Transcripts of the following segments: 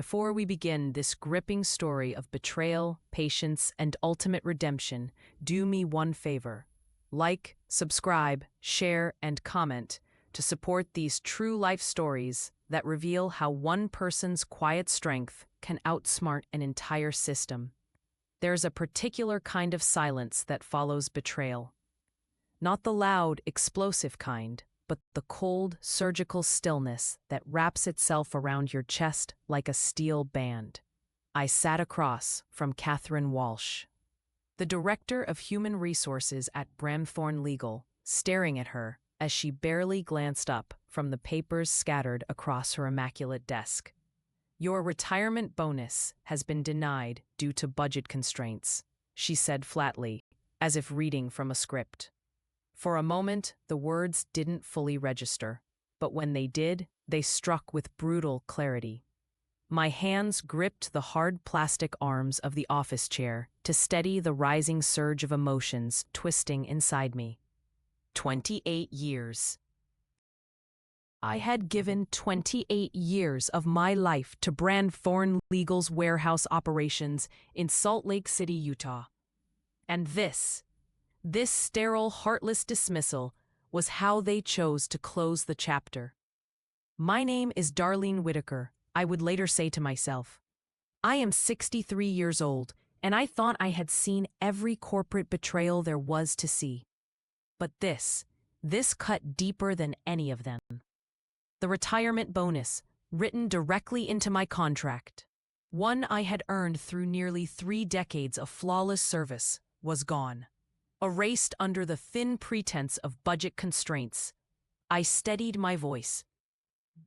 Before we begin this gripping story of betrayal, patience, and ultimate redemption, do me one favor. Like, subscribe, share, and comment to support these true-life stories that reveal how one person's quiet strength can outsmart an entire system. There's a particular kind of silence that follows betrayal. Not the loud, explosive kind, but the cold, surgical stillness that wraps itself around your chest like a steel band. I sat across from Catherine Walsh, the Director of Human Resources at Bramthorne Legal, staring at her as she barely glanced up from the papers scattered across her immaculate desk. "Your retirement bonus has been denied due to budget constraints," she said flatly, as if reading from a script. For a moment, the words didn't fully register, but when they did, they struck with brutal clarity. My hands gripped the hard plastic arms of the office chair to steady the rising surge of emotions twisting inside me. 28 years. I had given 28 years of my life to Bramthorne Legal's warehouse operations in Salt Lake City, Utah. And this sterile, heartless dismissal was how they chose to close the chapter. "My name is Darlene Whitaker," I would later say to myself. "I am 63 years old, and I thought I had seen every corporate betrayal there was to see. But this cut deeper than any of them. The retirement bonus, written directly into my contract, one I had earned through nearly 3 decades of flawless service, was gone. Erased under the thin pretense of budget constraints. I steadied my voice.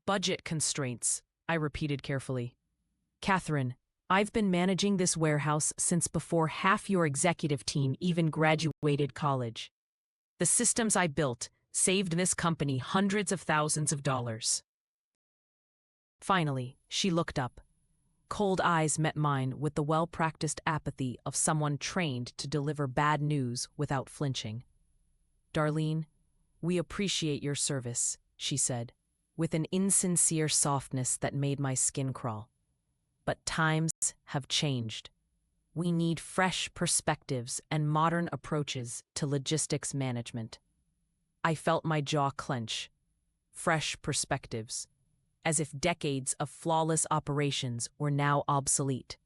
"Budget constraints," I repeated carefully. "Catherine, I've been managing this warehouse since before half your executive team even graduated college. The systems I built saved this company hundreds of thousands of dollars." Finally, she looked up. Cold eyes met mine with the well-practiced apathy of someone trained to deliver bad news without flinching. "Darlene, we appreciate your service," she said, with an insincere softness that made my skin crawl. "But times have changed. We need fresh perspectives and modern approaches to logistics management." I felt my jaw clench. Fresh perspectives. As if decades of flawless operations were now obsolete.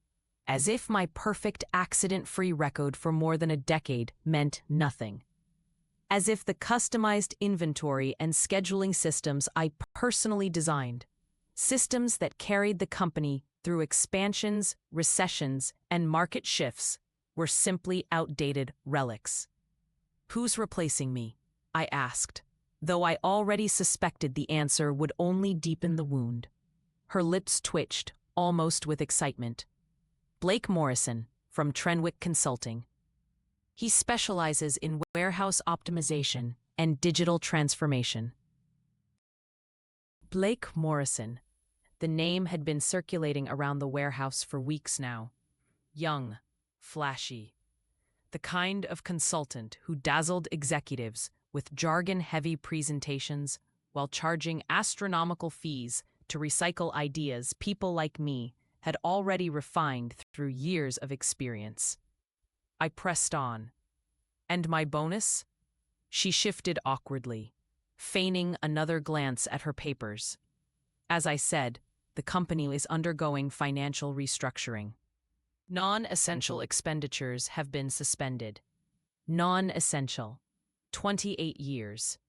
As if my perfect accident-free record for more than a decade meant nothing. As if the customized inventory and scheduling systems I personally designed, systems that carried the company through expansions, recessions, and market shifts, were simply outdated relics. "Who's replacing me?" I asked, though I already suspected the answer would only deepen the wound. Her lips twitched, almost with excitement. "Blake Morrison, from Trenwick Consulting. He specializes in warehouse optimization and digital transformation." Blake Morrison. The name had been circulating around the warehouse for weeks now. Young, flashy. The kind of consultant who dazzled executives with jargon-heavy presentations while charging astronomical fees to recycle ideas people like me had already refined through years of experience. I pressed on. "And my bonus?" She shifted awkwardly, feigning another glance at her papers. "As I said, the company is undergoing financial restructuring. Non-essential expenditures have been suspended. Non-essential. 28 years.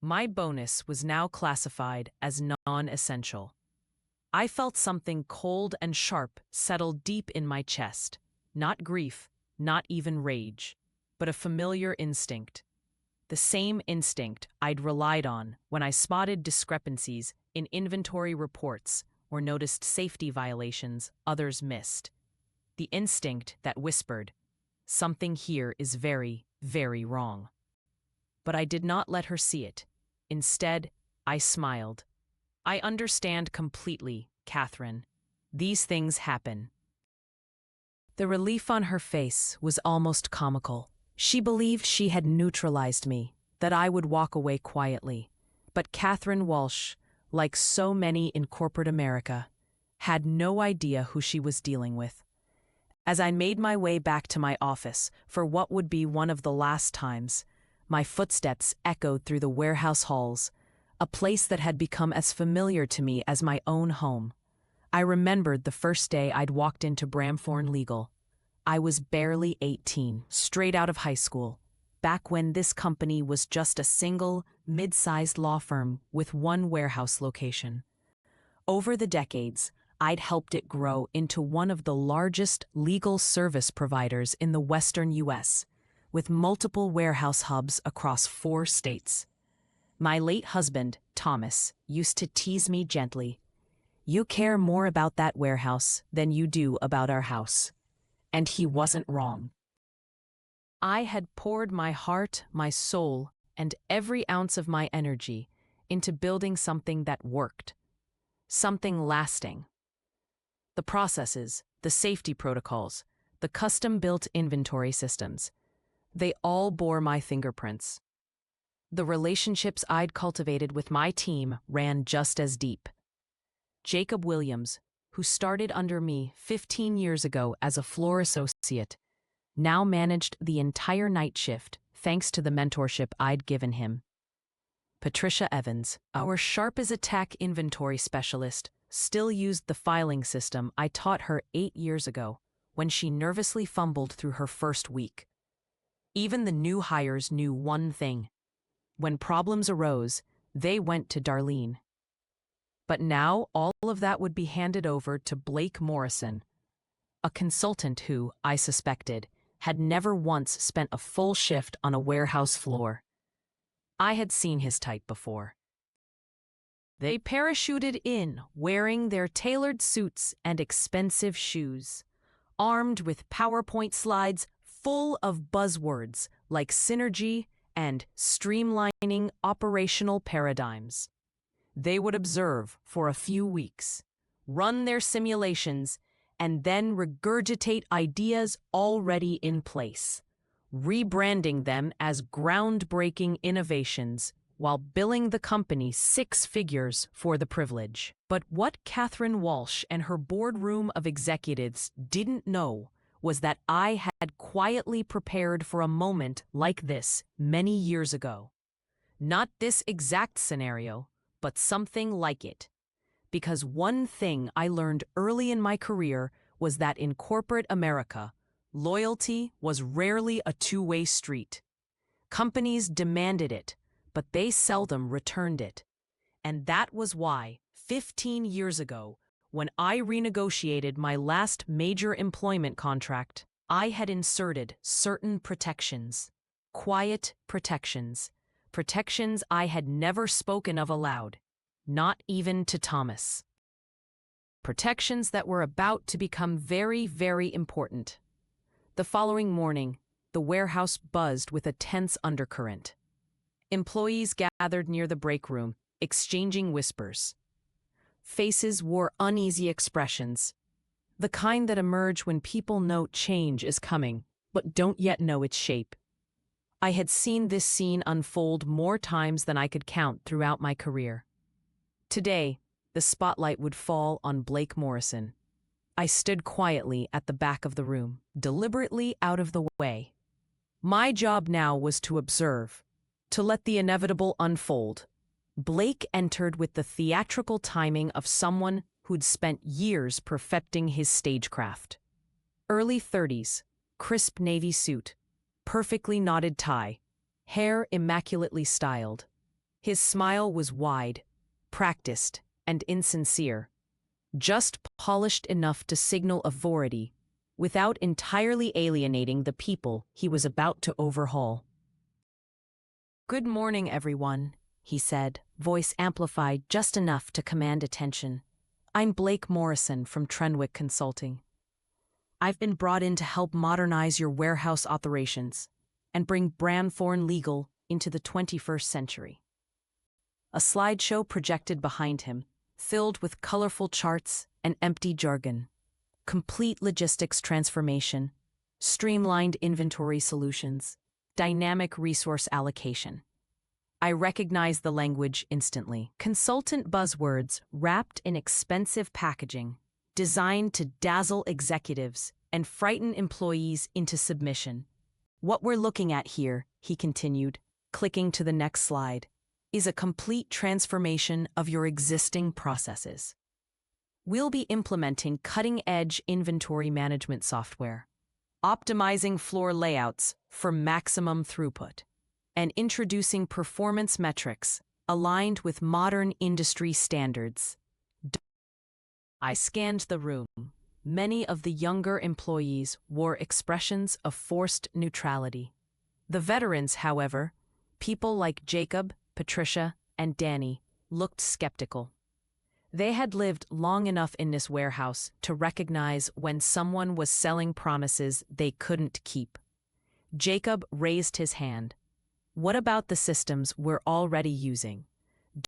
My bonus was now classified as non-essential. I felt something cold and sharp settle deep in my chest. Not grief, not even rage, but a familiar instinct. The same instinct I'd relied on when I spotted discrepancies in inventory reports or noticed safety violations others missed. The instinct that whispered, "Something here is very, very wrong." But I did not let her see it. Instead, I smiled. "I understand completely, Catherine. These things happen." The relief on her face was almost comical. She believed she had neutralized me, that I would walk away quietly. But Catherine Walsh, like so many in corporate America, had no idea who she was dealing with. As I made my way back to my office for what would be one of the last times, my footsteps echoed through the warehouse halls, a place that had become as familiar to me as my own home. I remembered the first day I'd walked into Bramthorne Legal. I was barely 18, straight out of high school, back when this company was just a single, mid-sized law firm with one warehouse location. Over the decades, I'd helped it grow into one of the largest legal service providers in the western U.S., with multiple warehouse hubs across 4 states. My late husband, Thomas, used to tease me gently. "You care more about that warehouse than you do about our house." And he wasn't wrong. I had poured my heart, my soul, and every ounce of my energy into building something that worked. Something lasting. The processes, the safety protocols, the custom-built inventory systems, they all bore my fingerprints. The relationships I'd cultivated with my team ran just as deep. Jacob Williams, who started under me 15 years ago as a floor associate, now managed the entire night shift thanks to the mentorship I'd given him. Patricia Evans, our sharp-as-a-tack inventory specialist, still used the filing system I taught her 8 years ago when she nervously fumbled through her first week. Even the new hires knew one thing. When problems arose, they went to Darlene. But now all of that would be handed over to Blake Morrison, a consultant who, I suspected, had never once spent a full shift on a warehouse floor. I had seen his type before. They parachuted in, wearing their tailored suits and expensive shoes, armed with PowerPoint slides full of buzzwords like synergy and streamlining operational paradigms. They would observe for a few weeks, run their simulations, and then regurgitate ideas already in place, rebranding them as groundbreaking innovations while billing the company 6 figures for the privilege. But what Catherine Walsh and her boardroom of executives didn't know was that I had quietly prepared for a moment like this many years ago. Not this exact scenario, but something like it. Because one thing I learned early in my career was that in corporate America, loyalty was rarely a two-way street. Companies demanded it, but they seldom returned it. And that was why, 15 years ago, when I renegotiated my last major employment contract, I had inserted certain protections. Quiet protections. Protections I had never spoken of aloud, not even to Thomas. Protections that were about to become very, very important. The following morning, the warehouse buzzed with a tense undercurrent. Employees gathered near the break room, exchanging whispers. Faces wore uneasy expressions, the kind that emerge when people know change is coming, but don't yet know its shape. I had seen this scene unfold more times than I could count throughout my career. Today, the spotlight would fall on Blake Morrison. I stood quietly at the back of the room, deliberately out of the way. My job now was to observe, to let the inevitable unfold. Blake entered with the theatrical timing of someone who'd spent years perfecting his stagecraft. Early 30s, crisp navy suit, perfectly knotted tie, hair immaculately styled. His smile was wide, practiced, and insincere, just polished enough to signal authority, without entirely alienating the people he was about to overhaul. "Good morning, everyone," he said, voice amplified just enough to command attention. "I'm Blake Morrison from Trenwick Consulting. I've been brought in to help modernize your warehouse operations and bring Bramthorne Legal into the 21st century." A slideshow projected behind him, filled with colorful charts and empty jargon. Complete logistics transformation, streamlined inventory solutions, dynamic resource allocation. I recognized the language instantly. Consultant buzzwords wrapped in expensive packaging, designed to dazzle executives and frighten employees into submission. What we're looking at here, he continued, clicking to the next slide, is a complete transformation of your existing processes. We'll be implementing cutting-edge inventory management software, optimizing floor layouts for maximum throughput, and introducing performance metrics aligned with modern industry standards. I scanned the room. Many of the younger employees wore expressions of forced neutrality. The veterans, however, people like Jacob, Patricia, and Danny, looked skeptical. They had lived long enough in this warehouse to recognize when someone was selling promises they couldn't keep. Jacob raised his hand. What about the systems we're already using?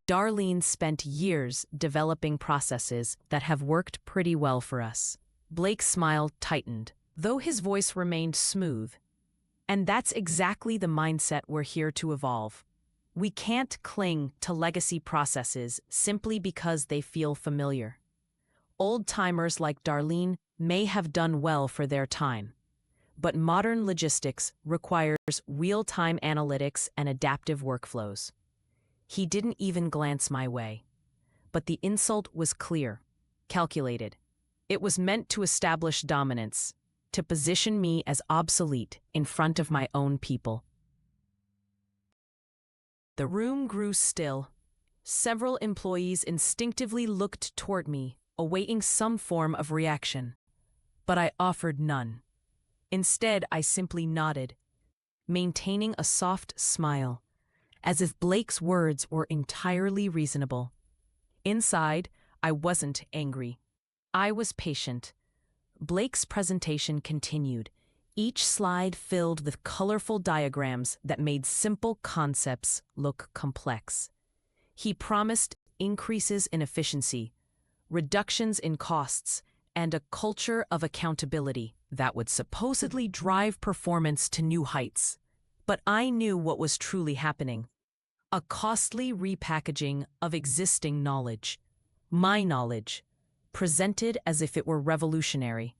Darlene spent years developing processes that have worked pretty well for us. Blake's smile tightened, though his voice remained smooth. And that's exactly the mindset we're here to evolve. We can't cling to legacy processes simply because they feel familiar. Old-timers like Darlene may have done well for their time, but modern logistics requires real-time analytics and adaptive workflows. He didn't even glance my way. But the insult was clear, calculated. It was meant to establish dominance, to position me as obsolete in front of my own people. The room grew still. Several employees instinctively looked toward me, awaiting some form of reaction. But I offered none. Instead, I simply nodded, maintaining a soft smile, as if Blake's words were entirely reasonable. Inside, I wasn't angry. I was patient. Blake's presentation continued, each slide filled with colorful diagrams that made simple concepts look complex. He promised increases in efficiency, reductions in costs, and a culture of accountability that would supposedly drive performance to new heights. But I knew what was truly happening. A costly repackaging of existing knowledge. My knowledge, presented as if it were revolutionary.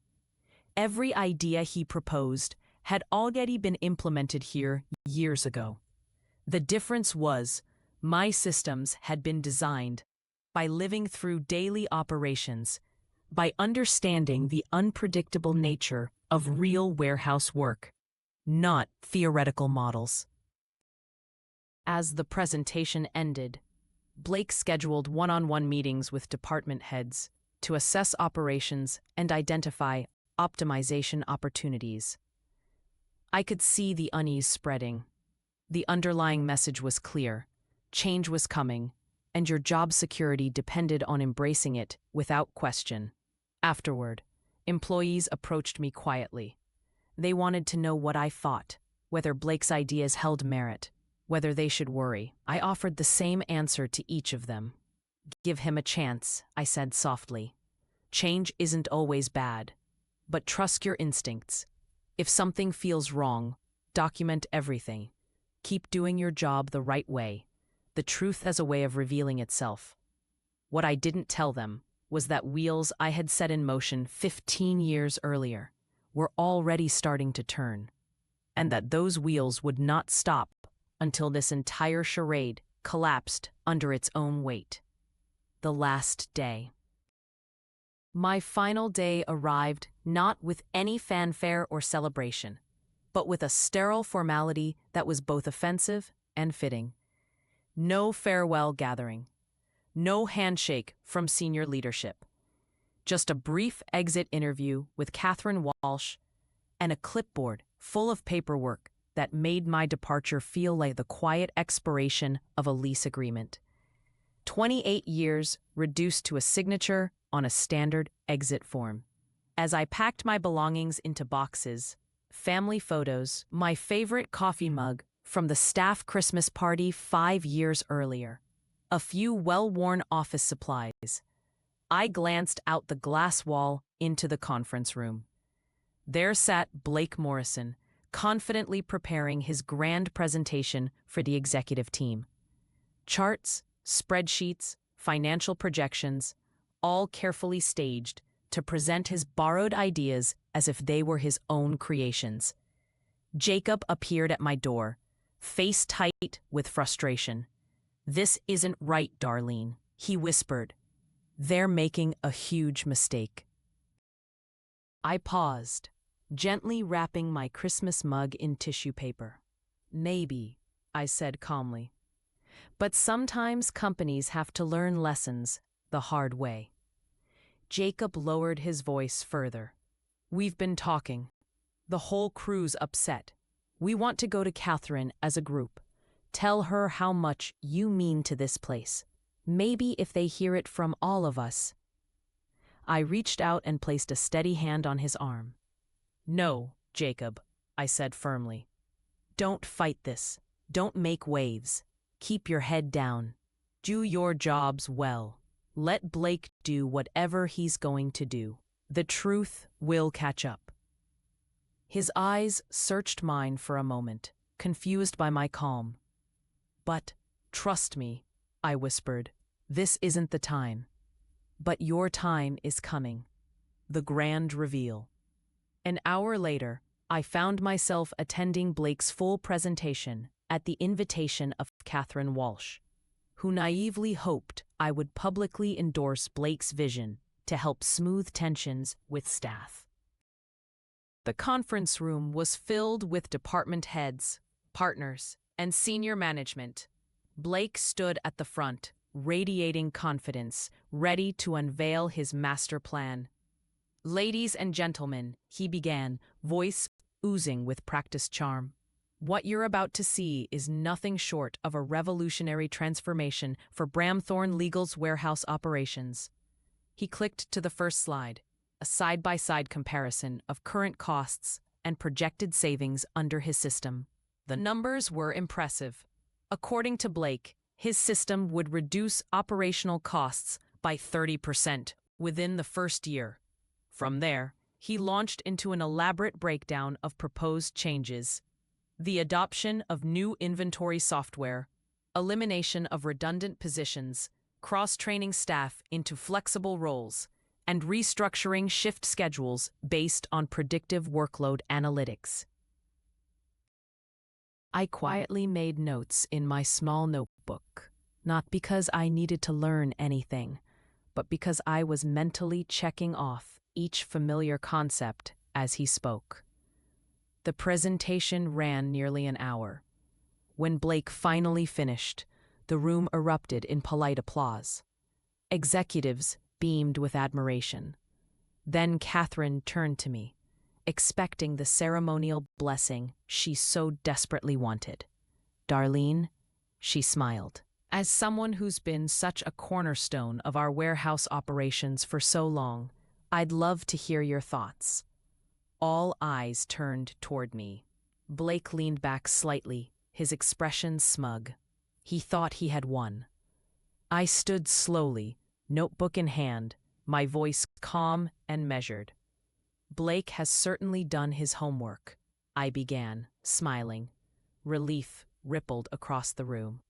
Every idea he proposed had already been implemented here years ago. The difference was, my systems had been designed by living through daily operations, by understanding the unpredictable nature of real warehouse work, not theoretical models. As the presentation ended, Blake scheduled one-on-one meetings with department heads to assess operations and identify optimization opportunities. I could see the unease spreading. The underlying message was clear. Change was coming, and your job security depended on embracing it without question. Afterward, employees approached me quietly. They wanted to know what I thought, whether Blake's ideas held merit, whether they should worry. I offered the same answer to each of them. Give him a chance, I said softly. Change isn't always bad. But trust your instincts. If something feels wrong, document everything. Keep doing your job the right way. The truth has a way of revealing itself. What I didn't tell them was that wheels I had set in motion 15 years earlier were already starting to turn, and that those wheels would not stop until this entire charade collapsed under its own weight. The last day. My final day arrived not with any fanfare or celebration, but with a sterile formality that was both offensive and fitting. No farewell gathering. No handshake from senior leadership. Just a brief exit interview with Catherine Walsh and a clipboard full of paperwork that made my departure feel like the quiet expiration of a lease agreement. 28 years reduced to a signature on a standard exit form. As I packed my belongings into boxes, family photos, my favorite coffee mug from the staff Christmas party 5 years earlier, a few well-worn office supplies, I glanced out the glass wall into the conference room. There sat Blake Morrison, confidently preparing his grand presentation for the executive team. Charts, spreadsheets, financial projections, all carefully staged to present his borrowed ideas as if they were his own creations. Jacob appeared at my door, face tight with frustration. "This isn't right, Darlene," he whispered. "They're making a huge mistake." I paused, gently wrapping my Christmas mug in tissue paper. "Maybe," I said calmly. "But sometimes companies have to learn lessons the hard way." Jacob lowered his voice further. "We've been talking. The whole crew's upset. We want to go to Catherine as a group. Tell her how much you mean to this place. Maybe if they hear it from all of us." I reached out and placed a steady hand on his arm. "No, Jacob," I said firmly. "Don't fight this. Don't make waves. Keep your head down. Do your jobs well. Let Blake do whatever he's going to do. The truth will catch up." His eyes searched mine for a moment, confused by my calm. "But, trust me," I whispered, "this isn't the time. But your time is coming. The grand reveal." An hour later, I found myself attending Blake's full presentation at the invitation of Catherine Walsh, who naively hoped I would publicly endorse Blake's vision to help smooth tensions with staff. The conference room was filled with department heads, partners, and senior management. Blake stood at the front, radiating confidence, ready to unveil his master plan. "Ladies and gentlemen," he began, voice oozing with practiced charm, "what you're about to see is nothing short of a revolutionary transformation for Bramthorne Legal's warehouse operations." He clicked to the first slide, a side-by-side comparison of current costs and projected savings under his system. The numbers were impressive. According to Blake, his system would reduce operational costs by 30% within the first year. From there, he launched into an elaborate breakdown of proposed changes: the adoption of new inventory software, elimination of redundant positions, cross-training staff into flexible roles, and restructuring shift schedules based on predictive workload analytics. I quietly made notes in my small notebook, not because I needed to learn anything, but because I was mentally checking off each familiar concept as he spoke. The presentation ran nearly an hour. When Blake finally finished, the room erupted in polite applause. Executives beamed with admiration. Then Catherine turned to me, expecting the ceremonial blessing she so desperately wanted. "Darlene," she smiled. "As someone who's been such a cornerstone of our warehouse operations for so long, I'd love to hear your thoughts." All eyes turned toward me. Blake leaned back slightly, his expression smug. He thought he had won. I stood slowly, notebook in hand, my voice calm and measured. "Blake has certainly done his homework," I began, smiling. Relief rippled across the room.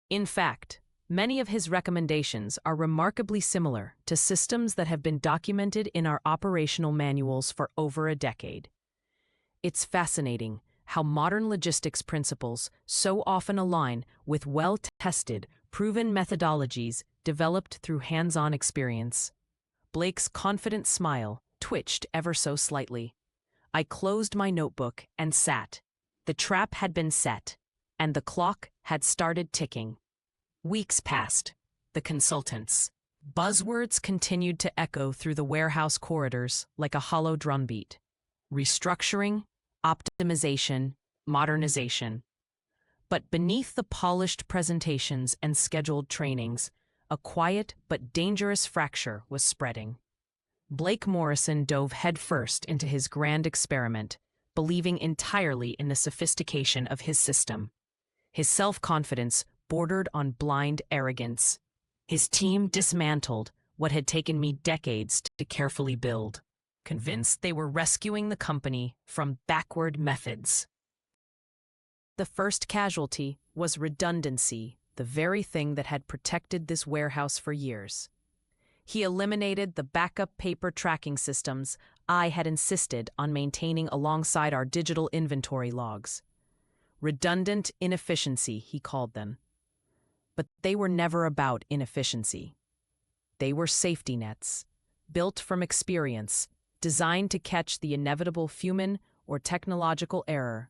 "In fact, many of his recommendations are remarkably similar to systems that have been documented in our operational manuals for over a decade. It's fascinating how modern logistics principles so often align with well-tested, proven methodologies developed through hands-on experience." Blake's confident smile twitched ever so slightly. I closed my notebook and sat. The trap had been set, and the clock had started ticking. Weeks passed. The consultants. Buzzwords continued to echo through the warehouse corridors like a hollow drumbeat. Restructuring, optimization, modernization. But beneath the polished presentations and scheduled trainings, a quiet but dangerous fracture was spreading. Blake Morrison dove headfirst into his grand experiment, believing entirely in the sophistication of his system. His self-confidence bordered on blind arrogance. His team dismantled what had taken me decades to carefully build, convinced they were rescuing the company from backward methods. The first casualty was redundancy, the very thing that had protected this warehouse for years. He eliminated the backup paper tracking systems I had insisted on maintaining alongside our digital inventory logs. Redundant inefficiency, he called them. But they were never about inefficiency. They were safety nets, built from experience, designed to catch the inevitable human or technological error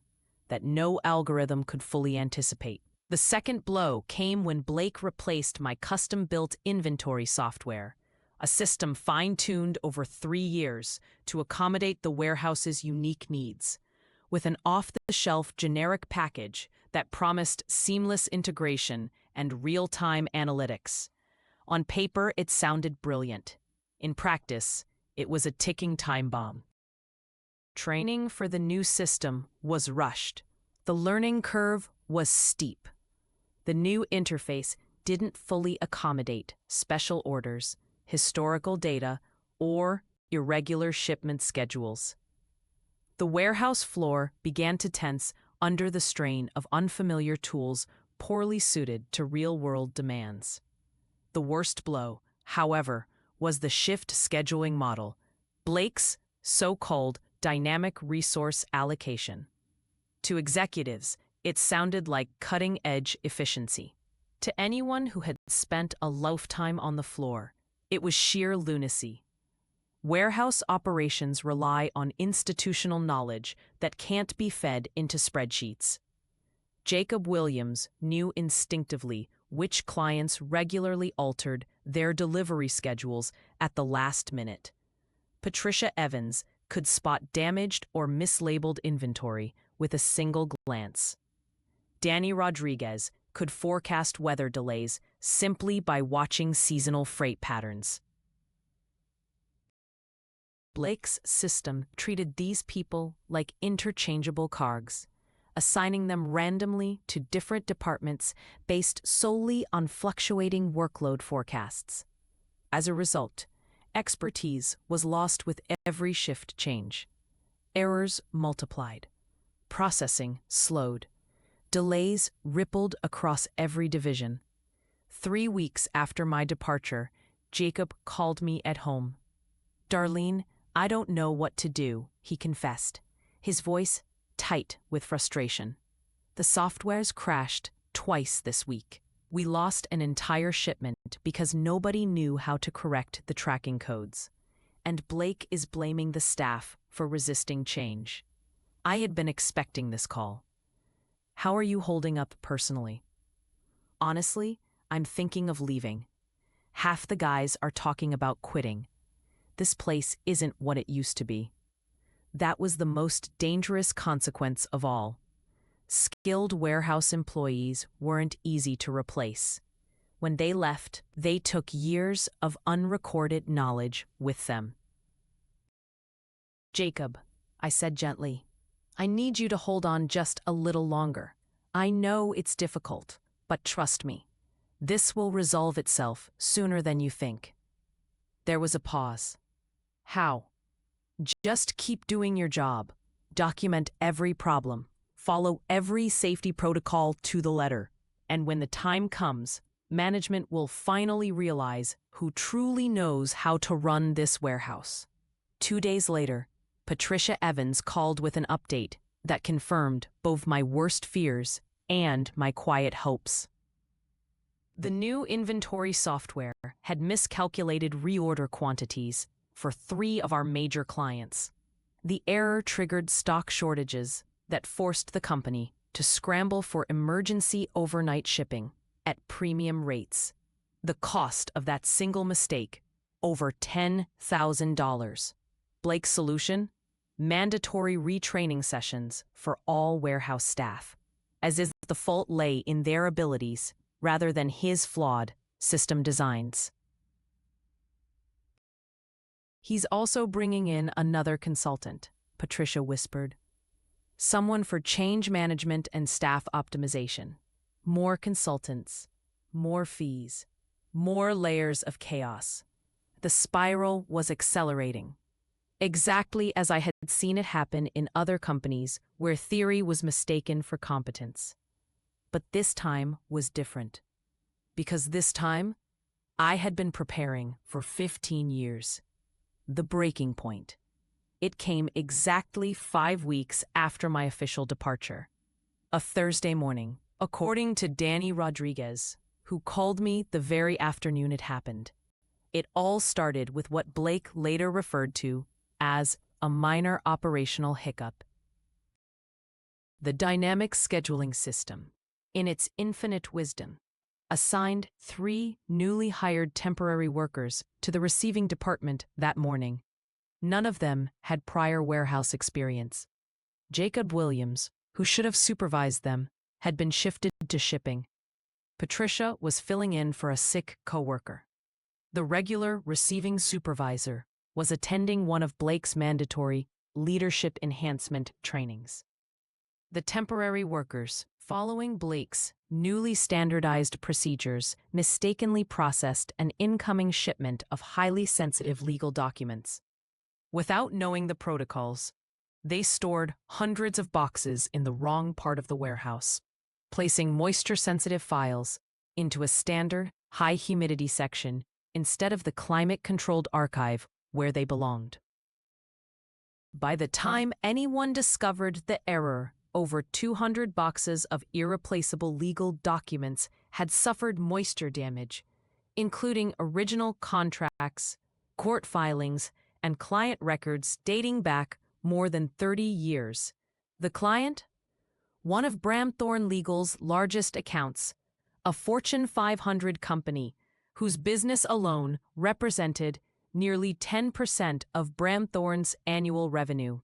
that no algorithm could fully anticipate. The second blow came when Blake replaced my custom-built inventory software, a system fine-tuned over 3 years to accommodate the warehouse's unique needs, with an off-the-shelf generic package that promised seamless integration and real-time analytics. On paper, it sounded brilliant. In practice, it was a ticking time bomb. Training for the new system was rushed. The learning curve was steep. The new interface didn't fully accommodate special orders, historical data, or irregular shipment schedules. The warehouse floor began to tense under the strain of unfamiliar tools poorly suited to real-world demands. The worst blow, however, was the shift scheduling model, Blake's so-called dynamic resource allocation. To executives, it sounded like cutting-edge efficiency. To anyone who had spent a lifetime on the floor, it was sheer lunacy. Warehouse operations rely on institutional knowledge that can't be fed into spreadsheets. Jacob Williams knew instinctively which clients regularly altered their delivery schedules at the last minute. Patricia Evans could spot damaged or mislabeled inventory with a single glance. Danny Rodriguez could forecast weather delays simply by watching seasonal freight patterns. Blake's system treated these people like interchangeable cogs, assigning them randomly to different departments based solely on fluctuating workload forecasts. As a result, expertise was lost with every shift change. Errors multiplied. Processing slowed. Delays rippled across every division. 3 weeks after my departure, Jacob called me at home. "Darlene, I don't know what to do," he confessed, his voice tight with frustration. "The software's crashed twice this week. We lost an entire shipment because nobody knew how to correct the tracking codes. And Blake is blaming the staff for resisting change." I had been expecting this call. "How are you holding up personally?" "Honestly, I'm thinking of leaving. Half the guys are talking about quitting. This place isn't what it used to be." That was the most dangerous consequence of all. Skilled warehouse employees weren't easy to replace. When they left, they took years of unrecorded knowledge with them. "Jacob," I said gently, "I need you to hold on just a little longer. I know it's difficult, but trust me. This will resolve itself sooner than you think." There was a pause. "How?" "Just keep doing your job. Document every problem. Follow every safety protocol to the letter. And when the time comes, management will finally realize who truly knows how to run this warehouse." 2 days later, Patricia Evans called with an update that confirmed both my worst fears and my quiet hopes. The new inventory software had miscalculated reorder quantities for 3 of our major clients. The error triggered stock shortages that forced the company to scramble for emergency overnight shipping at premium rates. The cost of that single mistake, over $10,000. Blake's solution? Mandatory retraining sessions for all warehouse staff, as if the fault lay in their abilities rather than his flawed system designs. "He's also bringing in another consultant," Patricia whispered. "Someone for change management and staff optimization. More consultants, more fees, more layers of chaos." The spiral was accelerating. Exactly as I had seen it happen in other companies where theory was mistaken for competence. But this time was different. Because this time, I had been preparing for 15 years. The breaking point. It came exactly 5 weeks after my official departure. A Thursday morning, according to Danny Rodriguez, who called me the very afternoon it happened. It all started with what Blake later referred to as a minor operational hiccup. The dynamic scheduling system, in its infinite wisdom, assigned 3 newly hired temporary workers to the receiving department that morning. None of them had prior warehouse experience. Jacob Williams, who should have supervised them, had been shifted to shipping. Patricia was filling in for a sick coworker. The regular receiving supervisor was attending one of Blake's mandatory leadership enhancement trainings. The temporary workers, following Blake's newly standardized procedures, mistakenly processed an incoming shipment of highly sensitive legal documents. Without knowing the protocols, they stored hundreds of boxes in the wrong part of the warehouse, placing moisture-sensitive files into a standard, high-humidity section instead of the climate-controlled archive where they belonged. By the time anyone discovered the error, over 200 boxes of irreplaceable legal documents had suffered moisture damage, including original contracts, court filings, and client records dating back more than 30 years. The client? One of Bramthorne Legal's largest accounts, a Fortune 500 company whose business alone represented nearly 10% of Bramthorne's annual revenue.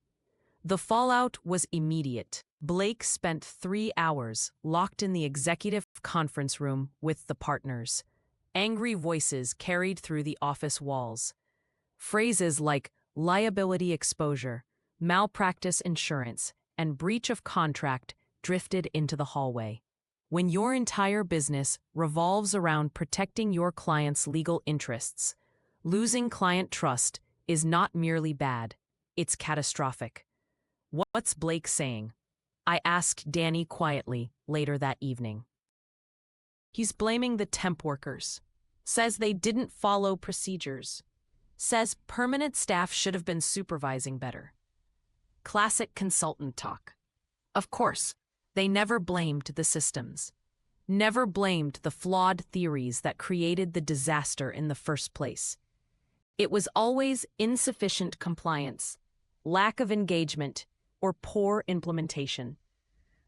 The fallout was immediate. Blake spent 3 hours locked in the executive conference room with the partners. Angry voices carried through the office walls. Phrases like liability exposure, malpractice insurance, and breach of contract drifted into the hallway. When your entire business revolves around protecting your client's legal interests, losing client trust is not merely bad, it's catastrophic. What's Blake saying? I asked Danny quietly later that evening. He's blaming the temp workers. Says they didn't follow procedures. Says permanent staff should have been supervising better. Classic consultant talk. Of course, they never blamed the systems. Never blamed the flawed theories that created the disaster in the first place. It was always insufficient compliance, lack of engagement, or poor implementation.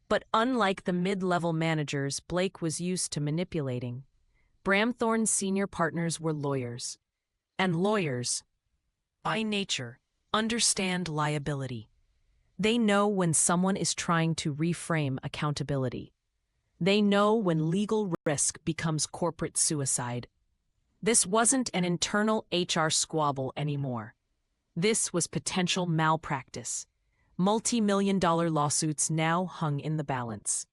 But unlike the mid-level managers Blake was used to manipulating, Bramthorne's senior partners were lawyers. And lawyers, by nature, understand liability. They know when someone is trying to reframe accountability. They know when legal risk becomes corporate suicide. This wasn't an internal HR squabble anymore. This was potential malpractice. Multi-million-dollar lawsuits now hung in the balance.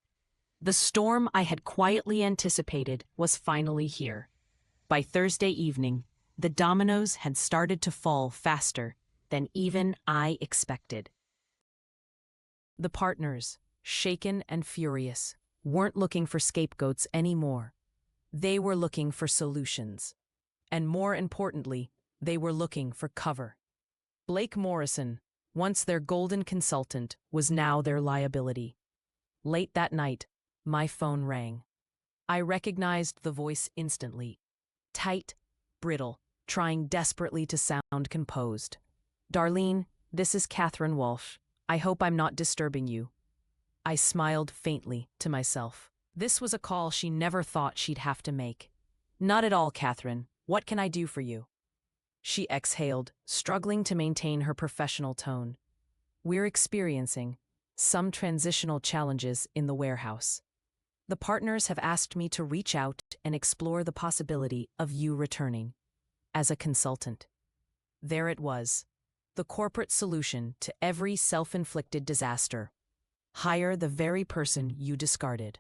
The storm I had quietly anticipated was finally here. By Thursday evening, the dominoes had started to fall faster than even I expected. The partners, shaken and furious, weren't looking for scapegoats anymore. They were looking for solutions. And more importantly, they were looking for cover. Blake Morrison, once their golden consultant, was now their liability. Late that night, my phone rang. I recognized the voice instantly. Tight, brittle, trying desperately to sound composed. Darlene, this is Catherine Walsh. I hope I'm not disturbing you. I smiled faintly to myself. This was a call she never thought she'd have to make. Not at all, Catherine. What can I do for you? She exhaled, struggling to maintain her professional tone. We're experiencing some transitional challenges in the warehouse. The partners have asked me to reach out and explore the possibility of you returning as a consultant. There it was, the corporate solution to every self-inflicted disaster. Hire the very person you discarded.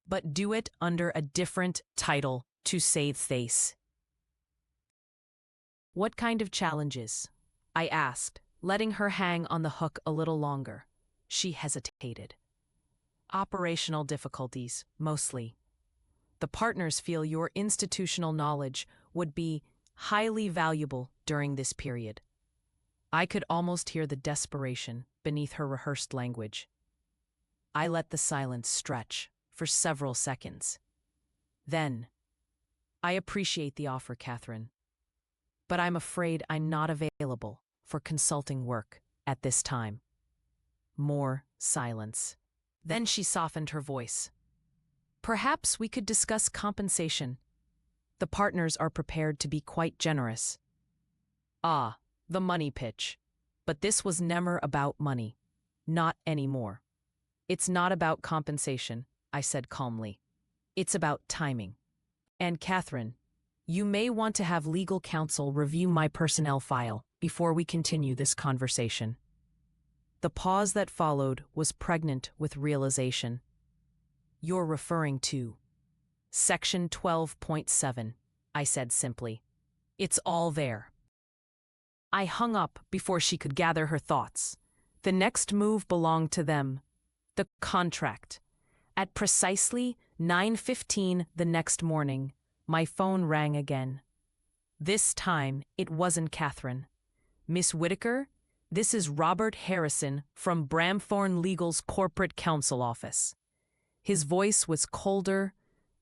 But do it under a different title to save face. What kind of challenges? I asked, letting her hang on the hook a little longer. She hesitated. Operational difficulties, mostly. The partners feel your institutional knowledge would be highly valuable during this period. I could almost hear the desperation beneath her rehearsed language. I let the silence stretch for several seconds. Then, I appreciate the offer, Catherine, but I'm afraid I'm not available for consulting work at this time. More silence. Then she softened her voice. Perhaps we could discuss compensation. The partners are prepared to be quite generous. Ah, the money pitch. But this was never about money. Not anymore. It's not about compensation, I said calmly. It's about timing. And Catherine, you may want to have legal counsel review my personnel file before we continue this conversation. The pause that followed was pregnant with realization. You're referring to Section 12.7, I said simply. It's all there. I hung up before she could gather her thoughts. The next move belonged to them. The contract. At precisely 9:15 the next morning, my phone rang again. This time, it wasn't Catherine. Miss Whitaker, this is Robert Harrison from Bramthorne Legal's corporate counsel office. His voice was colder,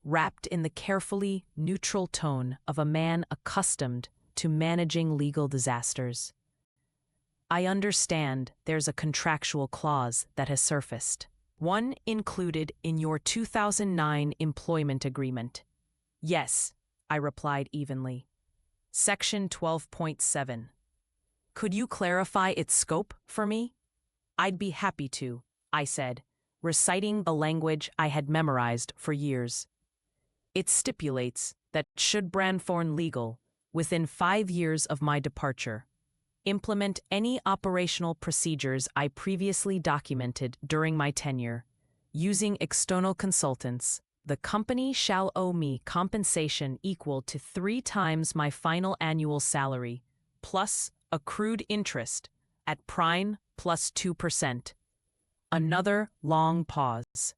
wrapped in the carefully neutral tone of a man accustomed to managing legal disasters. I understand there's a contractual clause that has surfaced. One included in your 2009 employment agreement. Yes, I replied evenly. Section 12.7. Could you clarify its scope for me? I'd be happy to, I said, reciting the language I had memorized for years. It stipulates that should Bramthorne Legal, within 5 years of my departure, implement any operational procedures I previously documented during my tenure, using external consultants, the company shall owe me compensation equal to 3 times my final annual salary, plus accrued interest, at prime plus 2%. Another long pause.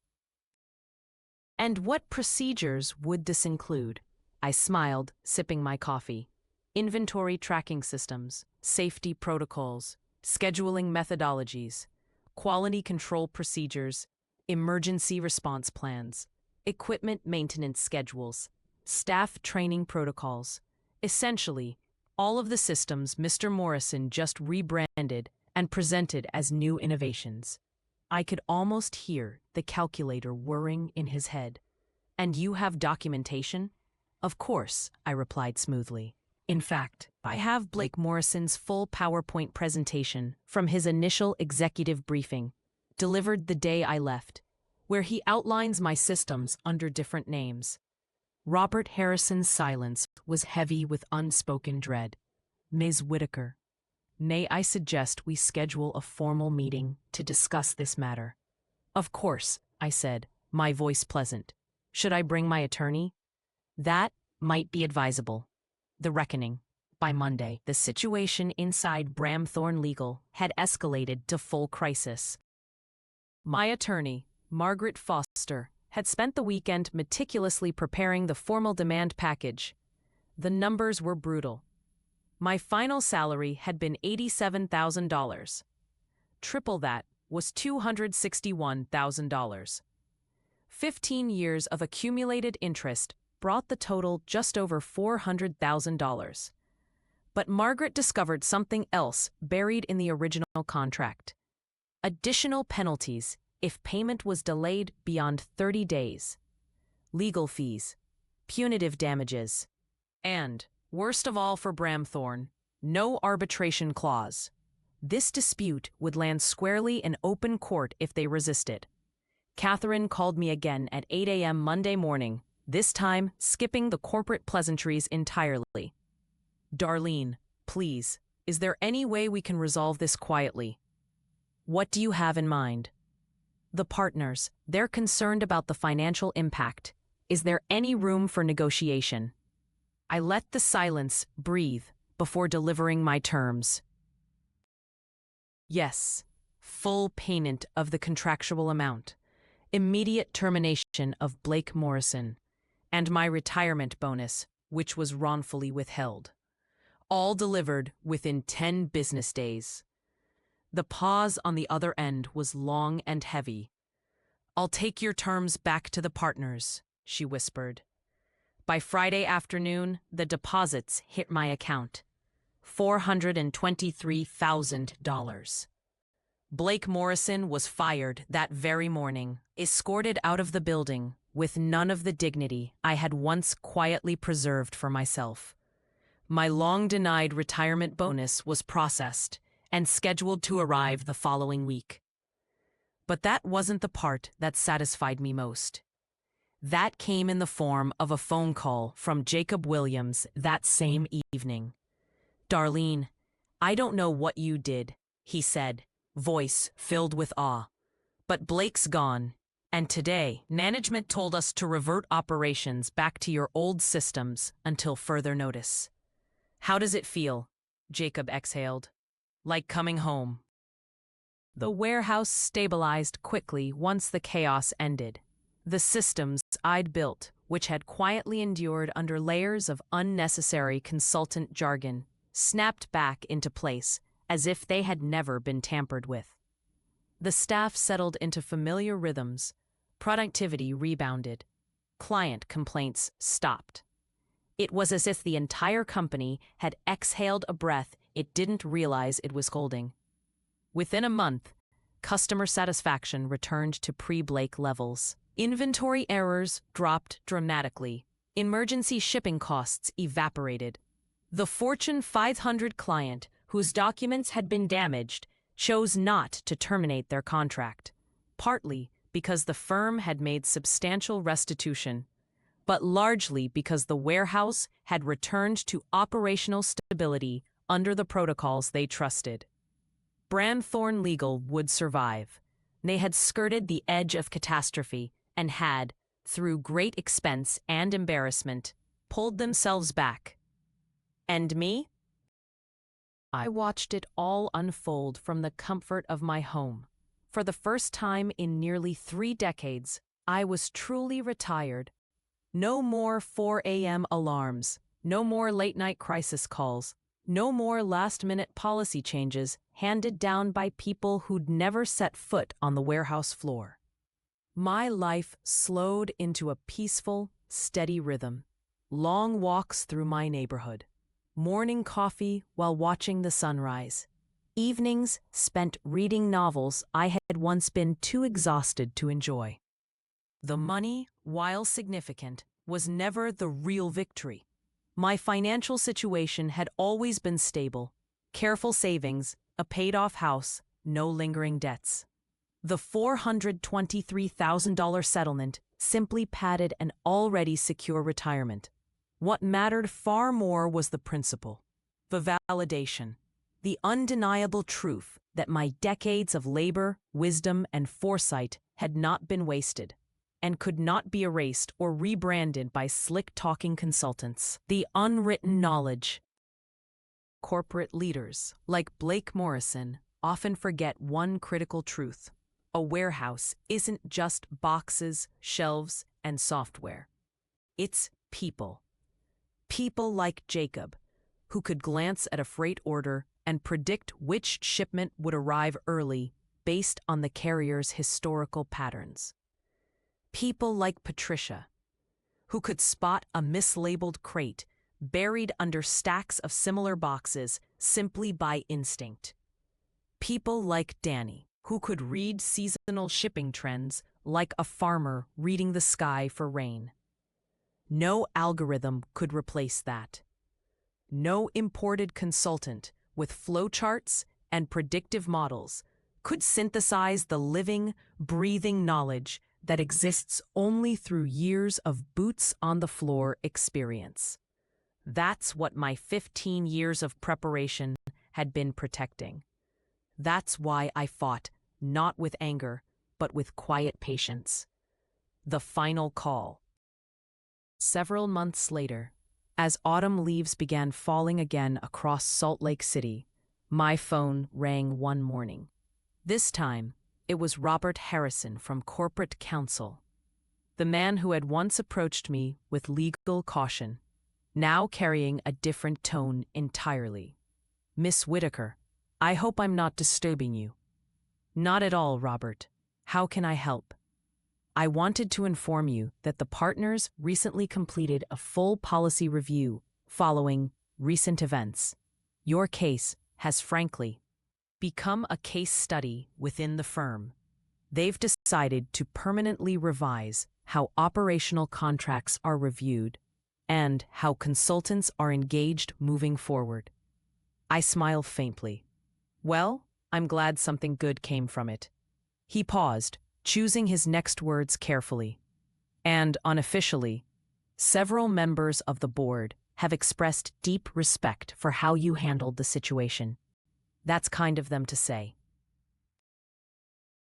And what procedures would this include? I smiled, sipping my coffee. Inventory tracking systems, safety protocols, scheduling methodologies, quality control procedures, emergency response plans, equipment maintenance schedules, staff training protocols. Essentially, all of the systems Mr. Morrison just rebranded and presented as new innovations. I could almost hear the calculator whirring in his head. And you have documentation? Of course, I replied smoothly. In fact, I have Blake Morrison's full PowerPoint presentation from his initial executive briefing, delivered the day I left, where he outlines my systems under different names. Robert Harrison's silence was heavy with unspoken dread. Ms. Whitaker, may I suggest we schedule a formal meeting to discuss this matter? Of course, I said, my voice pleasant. Should I bring my attorney? That might be advisable. The reckoning. By Monday, the situation inside Bramthorne Legal had escalated to full crisis. My attorney, Margaret Foster, had spent the weekend meticulously preparing the formal demand package. The numbers were brutal. My final salary had been $87,000. Triple that was $261,000. 15 years of accumulated interest brought the total just over $400,000. But Margaret discovered something else buried in the original contract. Additional penalties if payment was delayed beyond 30 days. Legal fees, punitive damages, and, worst of all for Bramthorne, no arbitration clause. This dispute would land squarely in open court if they resisted. Catherine called me again at 8 a.m. Monday morning, this time skipping the corporate pleasantries entirely. Darlene, please, is there any way we can resolve this quietly? What do you have in mind? The partners, they're concerned about the financial impact. Is there any room for negotiation? I let the silence breathe before delivering my terms. Yes, full payment of the contractual amount, immediate termination of Blake Morrison, and my retirement bonus, which was wrongfully withheld. All delivered within 10 business days. The pause on the other end was long and heavy. "I'll take your terms back to the partners," she whispered. By Friday afternoon, the deposits hit my account. $423,000. Blake Morrison was fired that very morning, escorted out of the building with none of the dignity I had once quietly preserved for myself. My long-denied retirement bonus was processed and scheduled to arrive the following week. But that wasn't the part that satisfied me most. That came in the form of a phone call from Jacob Williams that same evening. "Darlene, I don't know what you did," he said, voice filled with awe. "But Blake's gone, and today management told us to revert operations back to your old systems until further notice." "How does it feel?" Jacob exhaled. "Like coming home." The warehouse stabilized quickly once the chaos ended. The systems I'd built, which had quietly endured under layers of unnecessary consultant jargon, snapped back into place as if they had never been tampered with. The staff settled into familiar rhythms, productivity rebounded, client complaints stopped. It was as if the entire company had exhaled a breath it didn't realize it was holding. Within a month, customer satisfaction returned to pre-Blake levels. Inventory errors dropped dramatically. Emergency shipping costs evaporated. The Fortune 500 client, whose documents had been damaged, chose not to terminate their contract, partly because the firm had made substantial restitution, but largely because the warehouse had returned to operational stability under the protocols they trusted. Branthorne Legal would survive. They had skirted the edge of catastrophe and had, through great expense and embarrassment, pulled themselves back. And me? I watched it all unfold from the comfort of my home. For the first time in nearly 3 decades, I was truly retired. No more 4 a.m. alarms, no more late-night crisis calls, no more last-minute policy changes handed down by people who'd never set foot on the warehouse floor. My life slowed into a peaceful, steady rhythm. Long walks through my neighborhood. Morning coffee while watching the sunrise. Evenings spent reading novels I had once been too exhausted to enjoy. The money, while significant, was never the real victory. My financial situation had always been stable. Careful savings, a paid-off house, no lingering debts. The $423,000 settlement simply padded an already secure retirement. What mattered far more was the principle, the validation, the undeniable truth that my decades of labor, wisdom, and foresight had not been wasted and could not be erased or rebranded by slick-talking consultants. The unwritten knowledge. Corporate leaders, like Blake Morrison, often forget one critical truth. A warehouse isn't just boxes, shelves, and software. It's people. People like Jacob, who could glance at a freight order and predict which shipment would arrive early based on the carrier's historical patterns. People like Patricia, who could spot a mislabeled crate buried under stacks of similar boxes simply by instinct. People like Danny, who could read seasonal shipping trends like a farmer reading the sky for rain. No algorithm could replace that. No imported consultant with flowcharts and predictive models could synthesize the living, breathing knowledge that exists only through years of boots-on-the-floor experience. That's what my 15 years of preparation had been protecting. That's why I fought, not with anger, but with quiet patience. The final call. Several months later, as autumn leaves began falling again across Salt Lake City, my phone rang one morning. This time, it was Robert Harrison from corporate counsel. the man who had once approached me with legal caution, now carrying a different tone entirely. "Miss Whitaker, I hope I'm not disturbing you." "Not at all, Robert. How can I help?" "I wanted to inform you that the partners recently completed a full policy review following recent events. Your case has frankly become a case study within the firm. They've decided to permanently revise how operational contracts are reviewed and how consultants are engaged moving forward." I smile faintly. "Well, I'm glad something good came from it." He paused, choosing his next words carefully. "And unofficially, several members of the board have expressed deep respect for how you handled the situation." "That's kind of them to say."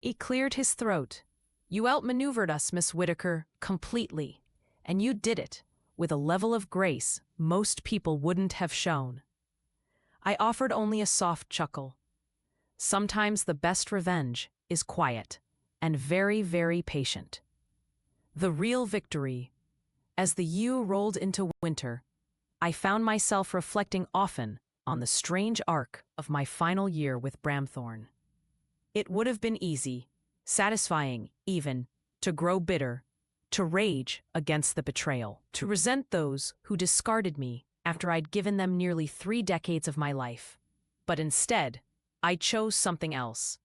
He cleared his throat. "You outmaneuvered us, Miss Whitaker, completely. And you did it with a level of grace most people wouldn't have shown." I offered only a soft chuckle. Sometimes the best revenge is quiet and very, very patient. The real victory. As the year rolled into winter, I found myself reflecting often on the strange arc of my final year with Bramthorne. It would have been easy, satisfying even, to grow bitter, to rage against the betrayal, to resent those who discarded me after I'd given them nearly 3 decades of my life. But instead, I chose something else.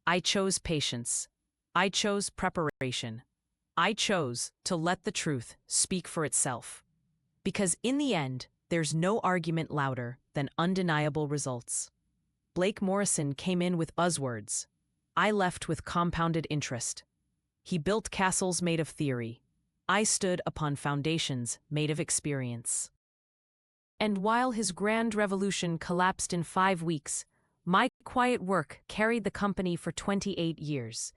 I chose patience. I chose preparation. I chose to let the truth speak for itself. Because in the end, there's no argument louder than undeniable results. Blake Morrison came in with buzzwords. I left with compounded interest. He built castles made of theory. I stood upon foundations made of experience. And while his grand revolution collapsed in 5 weeks, my quiet work carried the company for 28 years,